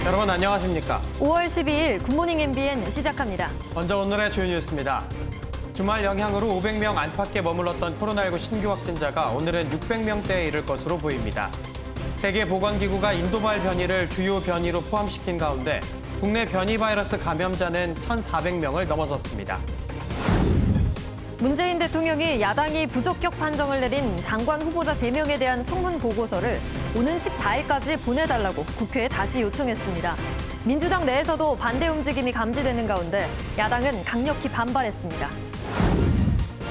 여러분 안녕하십니까? 5월 12일 굿모닝 MBN 시작합니다. 먼저 오늘의 주요 뉴스입니다. 주말 영향으로 500명 안팎에 머물렀던 코로나19 신규 확진자가 오늘은 600명대에 이를 것으로 보입니다. 세계보건기구가 인도발 변이를 주요 변이로 포함시킨 가운데 국내 변이 바이러스 감염자는 1,400명을 넘어섰습니다. 문재인 대통령이 야당이 부적격 판정을 내린 장관 후보자 3명에 대한 청문 보고서를 오는 14일까지 보내달라고 국회에 다시 요청했습니다. 민주당 내에서도 반대 움직임이 감지되는 가운데 야당은 강력히 반발했습니다.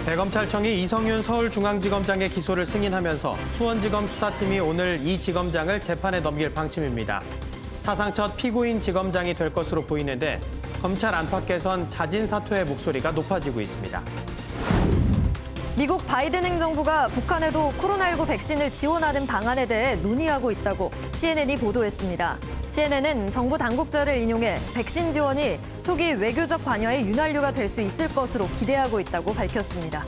대검찰청이 이성윤 서울중앙지검장의 기소를 승인하면서 수원지검 수사팀이 오늘 이 지검장을 재판에 넘길 방침입니다. 사상 첫 피고인 지검장이 될 것으로 보이는데 검찰 안팎에선 자진 사퇴의 목소리가 높아지고 있습니다. 미국 바이든 행정부가 북한에도 코로나19 백신을 지원하는 방안에 대해 논의하고 있다고 CNN이 보도했습니다. CNN은 정부 당국자를 인용해 백신 지원이 초기 외교적 관여의 윤활유가 될 수 있을 것으로 기대하고 있다고 밝혔습니다.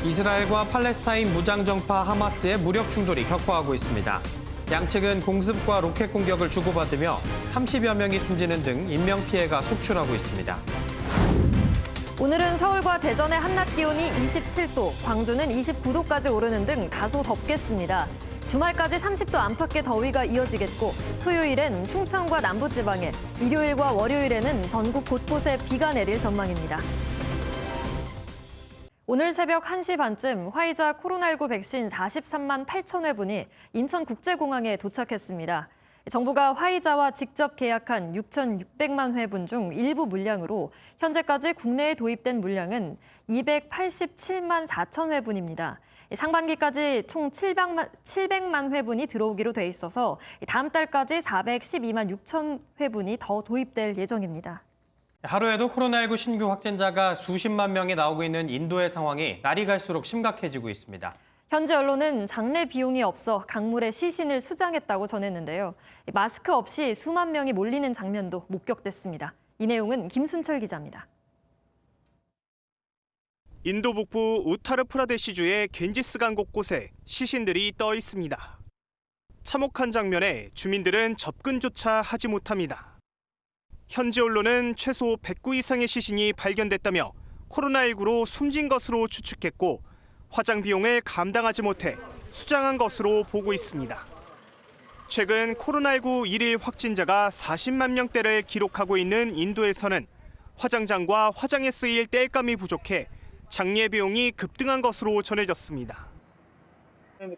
이스라엘과 팔레스타인 무장정파 하마스의 무력 충돌이 격화하고 있습니다. 양측은 공습과 로켓 공격을 주고받으며 30여 명이 숨지는 등 인명피해가 속출하고 있습니다. 오늘은 서울과 대전의 한낮 기온이 27도, 광주는 29도까지 오르는 등 다소 덥겠습니다. 주말까지 30도 안팎의 더위가 이어지겠고 토요일엔 충청과 남부지방에, 일요일과 월요일에는 전국 곳곳에 비가 내릴 전망입니다. 오늘 새벽 1시 반쯤 화이자 코로나19 백신 43만 8천 회분이 인천국제공항에 도착했습니다. 정부가 화이자와 직접 계약한 6,600만 회분 중 일부 물량으로 현재까지 국내에 도입된 물량은 287만 4천 회분입니다. 상반기까지 총 700만 회분이 들어오기로 돼 있어서 다음 달까지 412만 6천 회분이 더 도입될 예정입니다. 하루에도 코로나19 신규 확진자가 수십만 명이 나오고 있는 인도의 상황이 날이 갈수록 심각해지고 있습니다. 현지 언론은 장례 비용이 없어 강물에 시신을 수장했다고 전했는데요. 마스크 없이 수만 명이 몰리는 장면도 목격됐습니다. 이 내용은 김순철 기자입니다. 인도 북부 우타르프라데시주의 겐지스강 곳곳에 시신들이 떠 있습니다. 참혹한 장면에 주민들은 접근조차 하지 못합니다. 현지 언론은 최소 109 이상의 시신이 발견됐다며 코로나19로 숨진 것으로 추측했고 화장 비용을 감당하지 못해 수장한 것으로 보고 있습니다. 최근 코로나19 일일 확진자가 40만 명대를 기록하고 있는 인도에서는 화장장과 화장에 쓰일 땔감이 부족해 장례 비용이 급등한 것으로 전해졌습니다.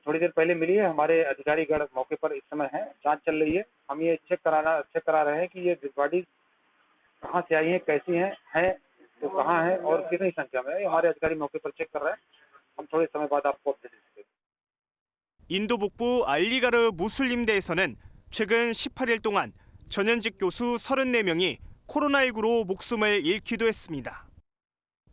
थोड़ी देर पहले मिली है हमारे अधिकारीगण मौके पर इस समय हैं जांच चल रही है हम ये चेक करा रहे हैं कि ये डेड बॉडीज कहां से आई हैं कैसी हैं तो कहां है और कितनी संख्या में है हमारे अधिकारी मौके पर चेक कर रहे हैं हम थोड़े समय बाद आपको अपडेट देंगे. 인도 북부 알리가르 무슬림대에서는 최근 18일 동안 전현직 교수 34명이 코로나19로 목숨을 잃기도 했습니다.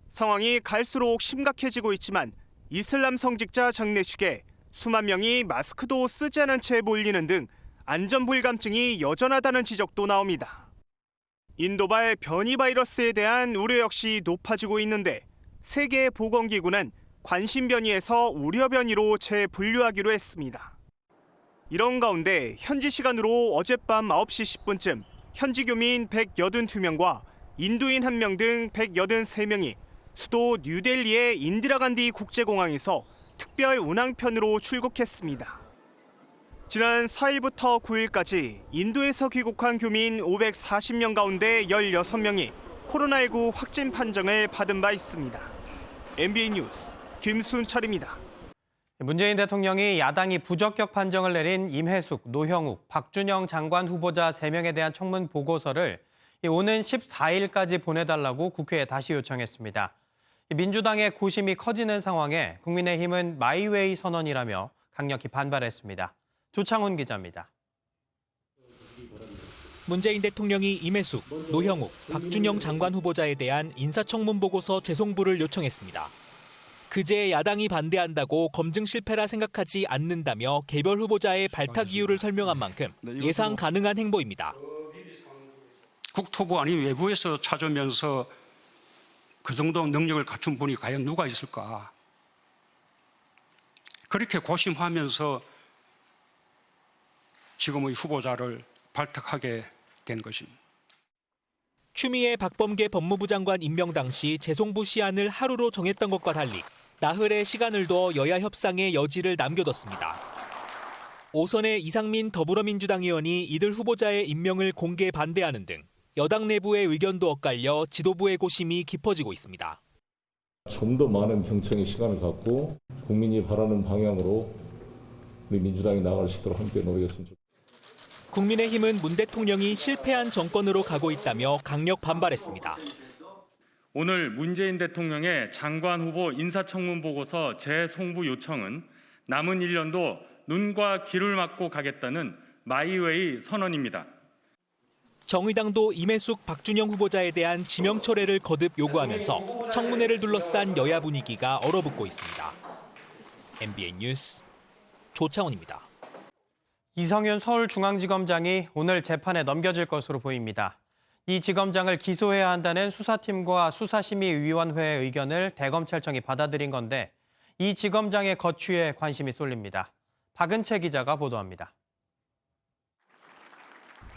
상황이 갈수록 심각해지고 있지만 이슬람 성직자 장례식에 수만 명이 마스크도 쓰지 않은 채 몰리는 등 안전 불감증이 여전하다는 지적도 나옵니다. 인도발 변이 바이러스에 대한 우려 역시 높아지고 있는데 세계보건기구는 관심 변이에서 우려 변이로 재분류하기로 했습니다. 이런 가운데 현지 시간으로 어젯밤 9시 10분쯤 현지 교민 182명과 인도인 1명 등 183명이 수도 뉴델리의 인디라간디 국제공항에서 특별 운항편으로 출국했습니다. 지난 4일부터 9일까지 인도에서 귀국한 교민 540명 가운데 16명이 코로나19 확진 판정을 받은 바 있습니다. MBN 뉴스 김순철입니다. 문재인 대통령이 야당이 부적격 판정을 내린 임혜숙, 노형욱, 박준영 장관 후보자 3명에 대한 청문 보고서를 오는 14일까지 보내달라고 국회에 다시 요청했습니다. 민주당의 고심이 커지는 상황에 국민의힘은 마이웨이 선언이라며 강력히 반발했습니다. 조창훈 기자입니다. 문재인 대통령이 임혜숙, 노형욱, 박준영 장관 후보자에 대한 인사청문 보고서 재송부를 요청했습니다. 그제 야당이 반대한다고 검증 실패라 생각하지 않는다며 개별 후보자의 발탁 이유를 설명한 만큼 예상 가능한 행보입니다. 국토부 아닌 외부에서 찾으면서 그 정도 능력을 갖춘 분이 과연 누가 있을까? 그렇게 고심하면서 지금의 후보자를 발탁하게 된 것입니다. 추미애 박범계 법무부 장관 임명 당시 재송부 시한을 하루로 정했던 것과 달리 나흘의 시간을 둬 여야 협상의 여지를 남겨뒀습니다. 오선의 이상민 더불어민주당 의원이 이들 후보자의 임명을 공개 반대하는 등 여당 내부의 의견도 엇갈려 지도부의 고심이 깊어지고 있습니다. 좀 더 많은 경청의 시간을 갖고 국민이 바라는 방향으로 우리 민주당이 나아갈 수 있도록 함께 노력했으면 좋겠습니다. 국민의힘은 문 대통령이 실패한 정권으로 가고 있다며 강력 반발했습니다. 오늘 문재인 대통령의 장관 후보 인사청문 보고서 재송부 요청은 남은 1년도 눈과 귀를 막고 가겠다는 마이웨이 선언입니다. 정의당도 임혜숙, 박준영 후보자에 대한 지명 철회를 거듭 요구하면서 청문회를 둘러싼 여야 분위기가 얼어붙고 있습니다. MBN 뉴스 조창훈입니다. 이성윤 서울중앙지검장이 오늘 재판에 넘겨질 것으로 보입니다. 이 지검장을 기소해야 한다는 수사팀과 수사심의위원회의 의견을 대검찰청이 받아들인 건데 이 지검장의 거취에 관심이 쏠립니다. 박은채 기자가 보도합니다.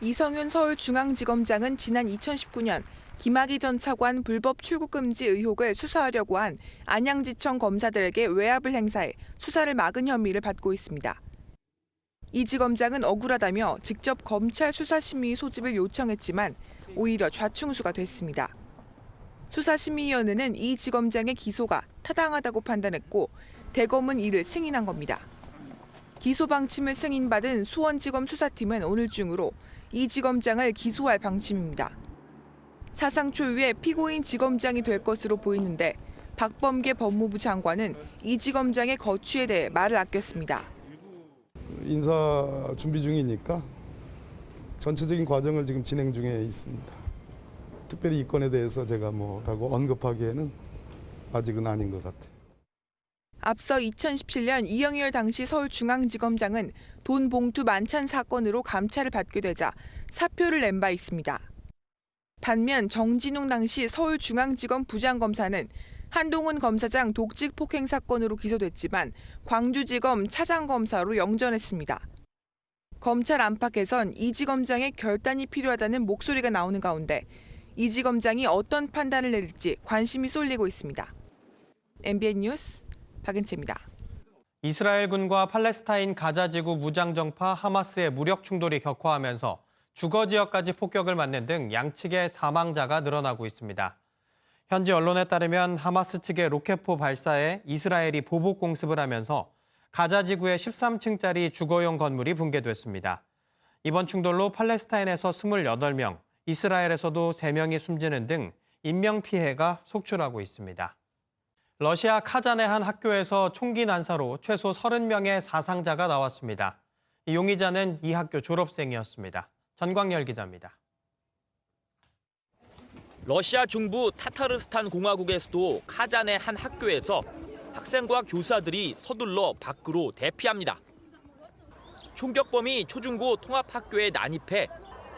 이성윤 서울중앙지검장은 지난 2019년 김학의 전 차관 불법 출국 금지 의혹을 수사하려고 한 안양지청 검사들에게 외압을 행사해 수사를 막은 혐의를 받고 있습니다. 이 지검장은 억울하다며 직접 검찰 수사심의 소집을 요청했지만 오히려 좌충수가 됐습니다. 수사심의위원회는 이 지검장의 기소가 타당하다고 판단했고 대검은 이를 승인한 겁니다. 기소 방침을 승인받은 수원지검 수사팀은 오늘 중으로 이 지검장을 기소할 방침입니다. 사상 초유의 피고인 지검장이 될 것으로 보이는데 박범계 법무부 장관은 이 지검장의 거취에 대해 말을 아꼈습니다. 인사 준비 중이니까 전체적인 과정을 지금 진행 중에 있습니다. 특별히 이 건에 대해서 제가 뭐라고 언급하기에는 아직은 아닌 것 같아요. 앞서 2017년 이영렬 당시 서울중앙지검장은 돈 봉투 만찬 사건으로 감찰을 받게 되자 사표를 낸 바 있습니다. 반면 정진웅 당시 서울중앙지검 부장검사는 한동훈 검사장 독직 폭행 사건으로 기소됐지만 광주지검 차장검사로 영전했습니다. 검찰 안팎에선 이 지검장의 결단이 필요하다는 목소리가 나오는 가운데 이 지검장이 어떤 판단을 내릴지 관심이 쏠리고 있습니다. MBN 뉴스 박은채입니다. 이스라엘군과 팔레스타인 가자지구 무장정파 하마스의 무력 충돌이 격화하면서 주거지역까지 폭격을 맞는 등 양측의 사망자가 늘어나고 있습니다. 현지 언론에 따르면 하마스 측의 로켓포 발사에 이스라엘이 보복 공습을 하면서 가자지구의 13층짜리 주거용 건물이 붕괴됐습니다. 이번 충돌로 팔레스타인에서 28명, 이스라엘에서도 3명이 숨지는 등 인명피해가 속출하고 있습니다. 러시아 카잔의 한 학교에서 총기 난사로 최소 30명의 사상자가 나왔습니다. 이 용의자는 이 학교 졸업생이었습니다. 전광열 기자입니다. 러시아 중부 타타르스탄 공화국의 수도 카잔의 한 학교에서 학생과 교사들이 서둘러 밖으로 대피합니다. 총격범이 초중고 통합학교에 난입해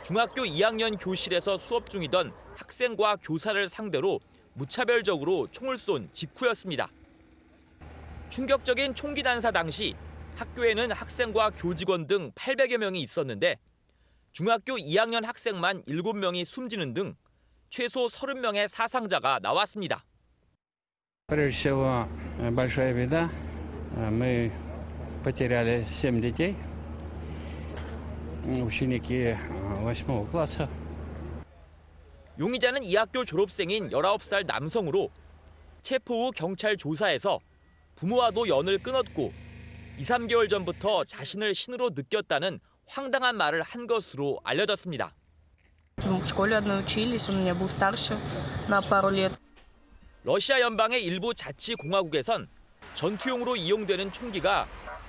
중학교 2학년 교실에서 수업 중이던 학생과 교사를 상대로 무차별적으로 총을 쏜 직후였습니다. 충격적인 총기 난사 당시 학교에는 학생과 교직원 등 800여 명이 있었는데 중학교 2학년 학생만 7명이 숨지는 등 최소 30명의 사상자가 나왔습니다. Прежде всего, большая беда. Мы потеряли 7 детей, ученики 8 класса. 용의자는 이 학교 졸업생인 19살 남성으로 체포 후 경찰 조사에서 부모와도 연을 끊었고 2, 3개월 전부터 자신을 신으로 느꼈다는 황당한 말을 한 것으로 알려졌습니다. 러시아 연방의 일부 자치공화국에선 전투용으로 이용되는 총기가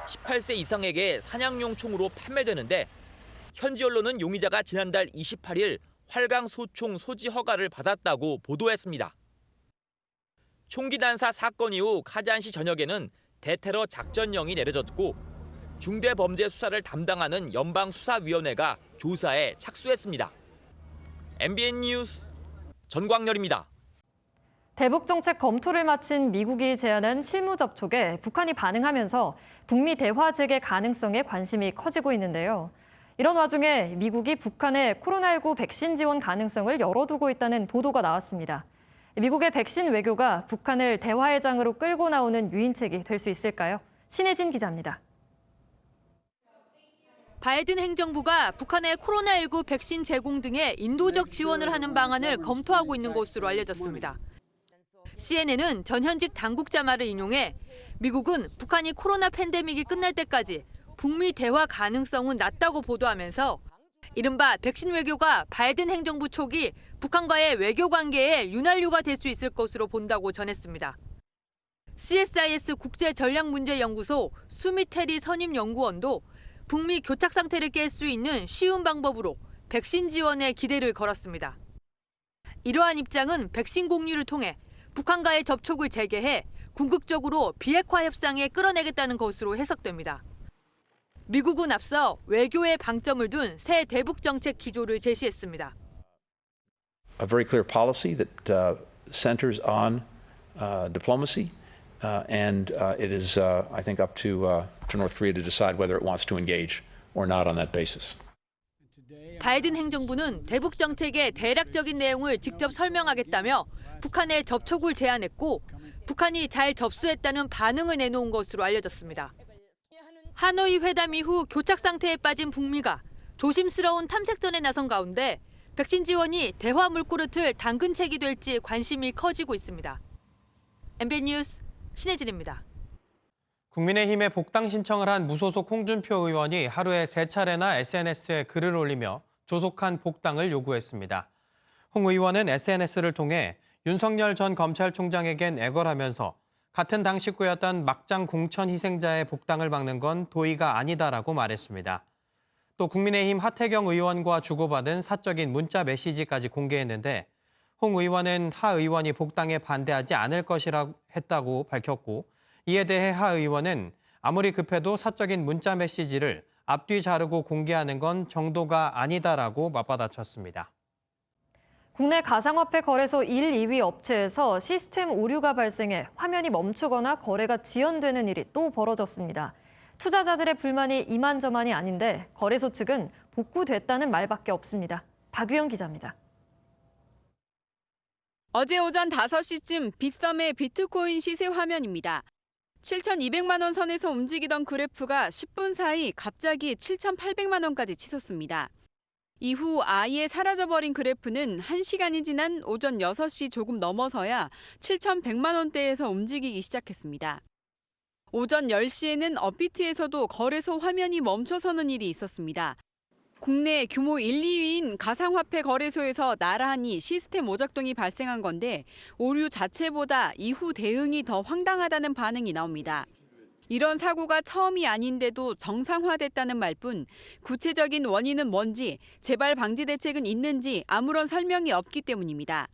18세 이상에게 사냥용 총으로 판매되는데 현지 언론은 용의자가 지난달 28일 활강 소총 소지 허가를 받았다고 보도했습니다. 총기 난사 사건 이후 카잔시 전역에는 대테러 작전령이 내려졌고 중대범죄 수사를 담당하는 연방수사위원회가 조사에 착수했습니다. MBN 뉴스 전광열입니다. 대북 정책 검토를 마친 미국이 제안한 실무 접촉에 북한이 반응하면서 북미 대화 재개 가능성에 관심이 커지고 있는데요. 이런 와중에 미국이 북한의 코로나19 백신 지원 가능성을 열어두고 있다는 보도가 나왔습니다. 미국의 백신 외교가 북한을 대화의 장으로 끌고 나오는 유인책이 될 수 있을까요? 신혜진 기자입니다. 바이든 행정부가 북한의 코로나19 백신 제공 등의 인도적 지원을 하는 방안을 검토하고 있는 것으로 알려졌습니다. CNN은 전현직 당국자 말을 인용해 미국은 북한이 코로나 팬데믹이 끝날 때까지 북미 대화 가능성은 낮다고 보도하면서 이른바 백신 외교가 바이든 행정부 초기 북한과의 외교 관계에 윤활유가 될 수 있을 것으로 본다고 전했습니다. CSIS 국제전략문제연구소 수미테리 선임연구원도 북미 교착 상태를 깰 수 있는 쉬운 방법으로 백신 지원에 기대를 걸었습니다. 이러한 입장은 백신 공유를 통해 북한과의 접촉을 재개해 궁극적으로 비핵화 협상에 끌어내겠다는 것으로 해석됩니다. 미국은 앞서 외교에 방점을 둔 새 대북 정책 기조를 제시했습니다. A very clear policy that centers on diplomacy, and it is, I think, up to North Korea to decide whether it wants to engage or not on that basis. 바이든 행정부는 대북 정책의 대략적인 내용을 직접 설명하겠다며 북한의 접촉을 제안했고 북한이 잘 접수했다는 반응을 내놓은 것으로 알려졌습니다. 하노이 회담 이후 교착 상태에 빠진 북미가 조심스러운 탐색전에 나선 가운데 백신 지원이 대화 물꼬를 당근 책이 될지 관심이 커지고 있습니다. MBN 뉴스 신혜진입니다. 국민의힘에 복당 신청을 한 무소속 홍준표 의원이 하루에 3차례나 SNS에 글을 올리며 조속한 복당을 요구했습니다. 홍 의원은 SNS를 통해 윤석열 전 검찰총장에겐 애걸하면서 같은 당 식구였던 막장 공천 희생자의 복당을 막는 건 도의가 아니다라고 말했습니다. 또 국민의힘 하태경 의원과 주고받은 사적인 문자 메시지까지 공개했는데 홍 의원은 하 의원이 복당에 반대하지 않을 것이라고 했다고 밝혔고 이에 대해 하 의원은 아무리 급해도 사적인 문자 메시지를 앞뒤 자르고 공개하는 건 정도가 아니다라고 맞받아쳤습니다. 국내 가상화폐 거래소 1, 2위 업체에서 시스템 오류가 발생해 화면이 멈추거나 거래가 지연되는 일이 또 벌어졌습니다. 투자자들의 불만이 이만저만이 아닌데 거래소 측은 복구됐다는 말밖에 없습니다. 박유영 기자입니다. 어제 오전 5시쯤 빗썸의 비트코인 시세 화면입니다. 7,200만 원 선에서 움직이던 그래프가 10분 사이 갑자기 7,800만 원까지 치솟습니다. 이후 아예 사라져버린 그래프는 1시간이 지난 오전 6시 조금 넘어서야 7,100만 원대에서 움직이기 시작했습니다. 오전 10시에는 업비트에서도 거래소 화면이 멈춰서는 일이 있었습니다. 국내 규모 1, 2위인 가상화폐 거래소에서 나란히 시스템 오작동이 발생한 건데 오류 자체보다 이후 대응이 더 황당하다는 반응이 나옵니다. 이런 사고가 처음이 아닌데도 정상화됐다는 말뿐 구체적인 원인은 뭔지 재발 방지 대책은 있는지 아무런 설명이 없기 때문입니다.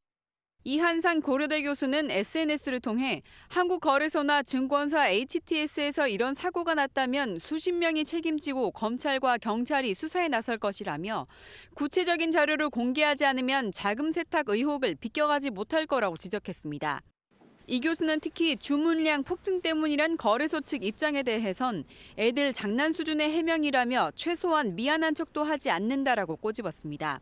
이한상 고려대 교수는 SNS를 통해 한국거래소나 증권사 HTS에서 이런 사고가 났다면 수십 명이 책임지고 검찰과 경찰이 수사에 나설 것이라며 구체적인 자료를 공개하지 않으면 자금 세탁 의혹을 비껴가지 못할 거라고 지적했습니다. 이 교수는 특히 주문량 폭증 때문이란 거래소 측 입장에 대해선 애들 장난 수준의 해명이라며 최소한 미안한 척도 하지 않는다라고 꼬집었습니다.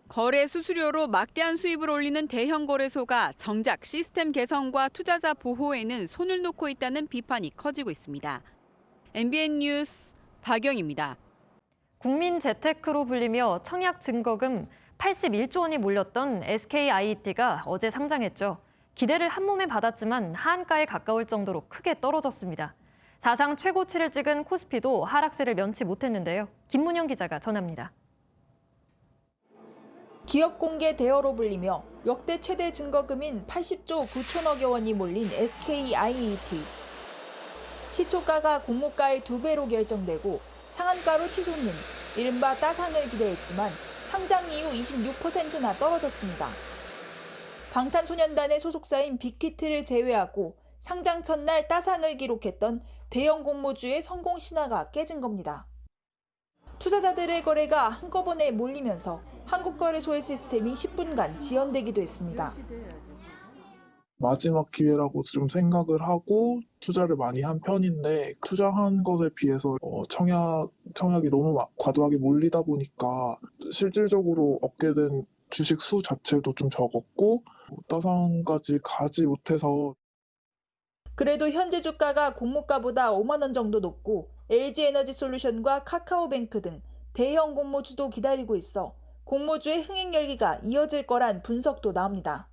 거래 수수료로 막대한 수입을 올리는 대형 거래소가 정작 시스템 개선과 투자자 보호에는 손을 놓고 있다는 비판이 커지고 있습니다. MBN 뉴스 박영입니다. 국민 재테크로 불리며 청약 증거금 81조 원이 몰렸던 SKIET가 어제 상장했죠. 기대를 한몸에 받았지만 하한가에 가까울 정도로 크게 떨어졌습니다. 사상 최고치를 찍은 코스피도 하락세를 면치 못했는데요. 김문영 기자가 전합니다. 기업 공개 대여로 불리며 역대 최대 증거금인 80조 9천억여 원이 몰린 SKIET. 시초가가 공모가의 2배로 결정되고 상한가로 치솟는 이른바 따상을 기대했지만 상장 이후 26%나 떨어졌습니다. 방탄소년단의 소속사인 빅히트를 제외하고 상장 첫날 따상을 기록했던 대형 공모주의 성공 신화가 깨진 겁니다. 투자자들의 거래가 한꺼번에 몰리면서 한국거래소의 시스템이 10분간 지연되기도 했습니다. 마지막 기회라고 좀 생각을 하고 투자를 많이 한 편인데 투자한 것에 비해서 청약이 너무 과도하게 몰리다 보니까 실질적으로 얻게 된 주식 수 자체도 좀 적었고 따상까지 가지 못해서. 그래도 현재 주가가 공모가보다 5만 원 정도 높고 LG에너지솔루션과 카카오뱅크 등 대형 공모주도 기다리고 있어 공모주의 흥행 열기가 이어질 거란 분석도 나옵니다.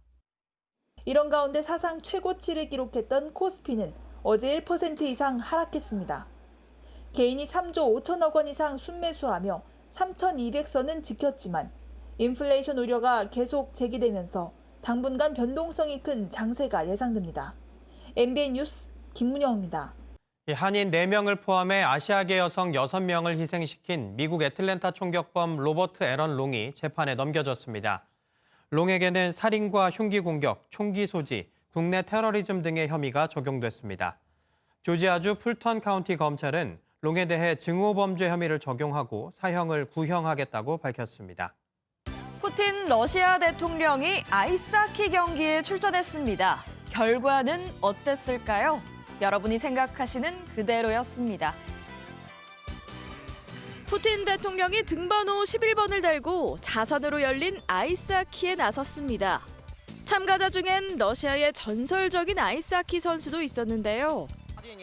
이런 가운데 사상 최고치를 기록했던 코스피는 어제 1% 이상 하락했습니다. 개인이 3조 5천억 원 이상 순매수하며 3,200선은 지켰지만 인플레이션 우려가 계속 제기되면서 당분간 변동성이 큰 장세가 예상됩니다. MBN 뉴스 김문영입니다. 한인 4명을 포함해 아시아계 여성 6명을 희생시킨 미국 애틀랜타 총격범 로버트 앨런 롱이 재판에 넘겨졌습니다. 롱에게는 살인과 흉기 공격, 총기 소지, 국내 테러리즘 등의 혐의가 적용됐습니다. 조지아주 풀턴 카운티 검찰은 롱에 대해 증오범죄 혐의를 적용하고 사형을 구형하겠다고 밝혔습니다. 푸틴 러시아 대통령이 아이스하키 경기에 출전했습니다. 결과는 어땠을까요? 여러분이 생각하시는 그대로였습니다. 푸틴 대통령이 등번호 11번을 달고 자선으로 열린 아이스하키에 나섰습니다. 참가자 중엔 러시아의 전설적인 아이스하키 선수도 있었는데요.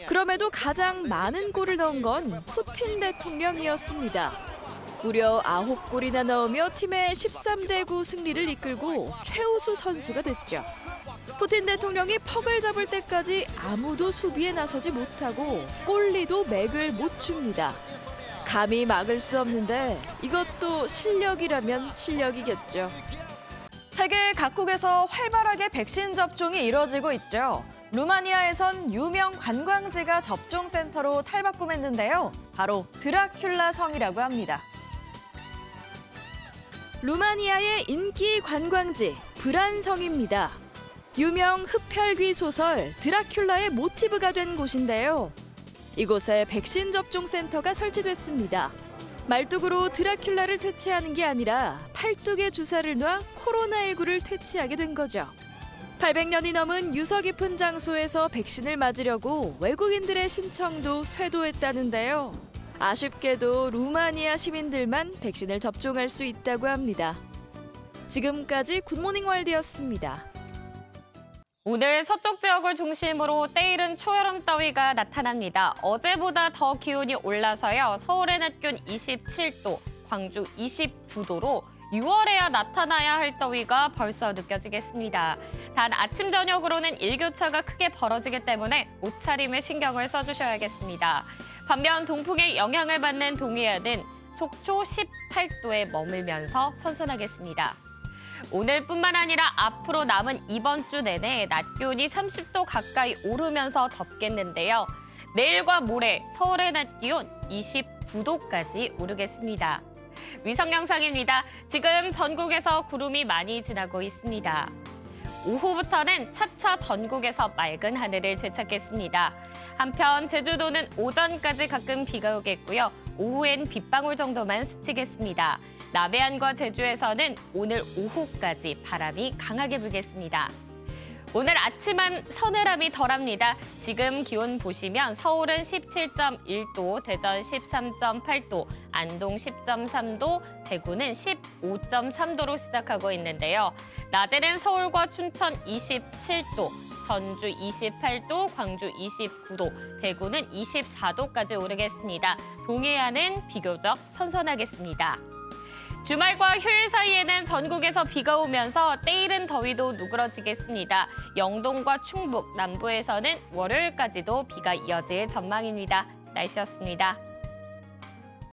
그럼에도 가장 많은 골을 넣은 건 푸틴 대통령이었습니다. 무려 9골이나 넣으며 팀의 13대9 승리를 이끌고 최우수 선수가 됐죠. 푸틴 대통령이 퍽을 잡을 때까지 아무도 수비에 나서지 못하고 골리도 맥을 못 춥니다. 감히 막을 수 없는데 이것도 실력이라면 실력이겠죠. 세계 각국에서 활발하게 백신 접종이 이뤄지고 있죠. 루마니아에선 유명 관광지가 접종센터로 탈바꿈했는데요. 바로 드라큘라 성이라고 합니다. 루마니아의 인기 관광지 브란성입니다. 유명 흡혈귀 소설 드라큘라의 모티브가 된 곳인데요. 이곳에 백신 접종 센터가 설치됐습니다. 말뚝으로 드라큘라를 퇴치하는 게 아니라 팔뚝에 주사를 놔 코로나19를 퇴치하게 된 거죠. 800년이 넘은 유서 깊은 장소에서 백신을 맞으려고 외국인들의 신청도 쇄도했다는데요. 아쉽게도 루마니아 시민들만 백신을 접종할 수 있다고 합니다. 지금까지 굿모닝 월드였습니다. 오늘 서쪽 지역을 중심으로 때이른 초여름 더위가 나타납니다. 어제보다 더 기온이 올라서요. 서울의 낮 기온 27도, 광주 29도로 6월에야 나타나야 할 더위가 벌써 느껴지겠습니다. 단 아침 저녁으로는 일교차가 크게 벌어지기 때문에 옷차림에 신경을 써주셔야겠습니다. 반면 동풍의 영향을 받는 동해안은 속초 18도에 머물면서 선선하겠습니다. 오늘뿐만 아니라 앞으로 남은 이번 주 내내 낮 기온이 30도 가까이 오르면서 덥겠는데요. 내일과 모레 서울의 낮 기온 29도까지 오르겠습니다. 위성 영상입니다. 지금 전국에서 구름이 많이 지나고 있습니다. 오후부터는 차차 전국에서 맑은 하늘을 되찾겠습니다. 한편 제주도는 오전까지 가끔 비가 오겠고요. 오후엔 빗방울 정도만 스치겠습니다. 남해안과 제주에서는 오늘 오후까지 바람이 강하게 불겠습니다. 오늘 아침은 서늘함이 덜합니다. 지금 기온 보시면 서울은 17.1도, 대전 13.8도, 안동 10.3도, 대구는 15.3도로 시작하고 있는데요. 낮에는 서울과 춘천 27도, 전주 28도, 광주 29도, 대구는 24도까지 오르겠습니다. 동해안은 비교적 선선하겠습니다. 주말과 휴일 사이에는 전국에서 비가 오면서 때이른 더위도 누그러지겠습니다. 영동과 충북, 남부에서는 월요일까지도 비가 이어질 전망입니다. 날씨였습니다.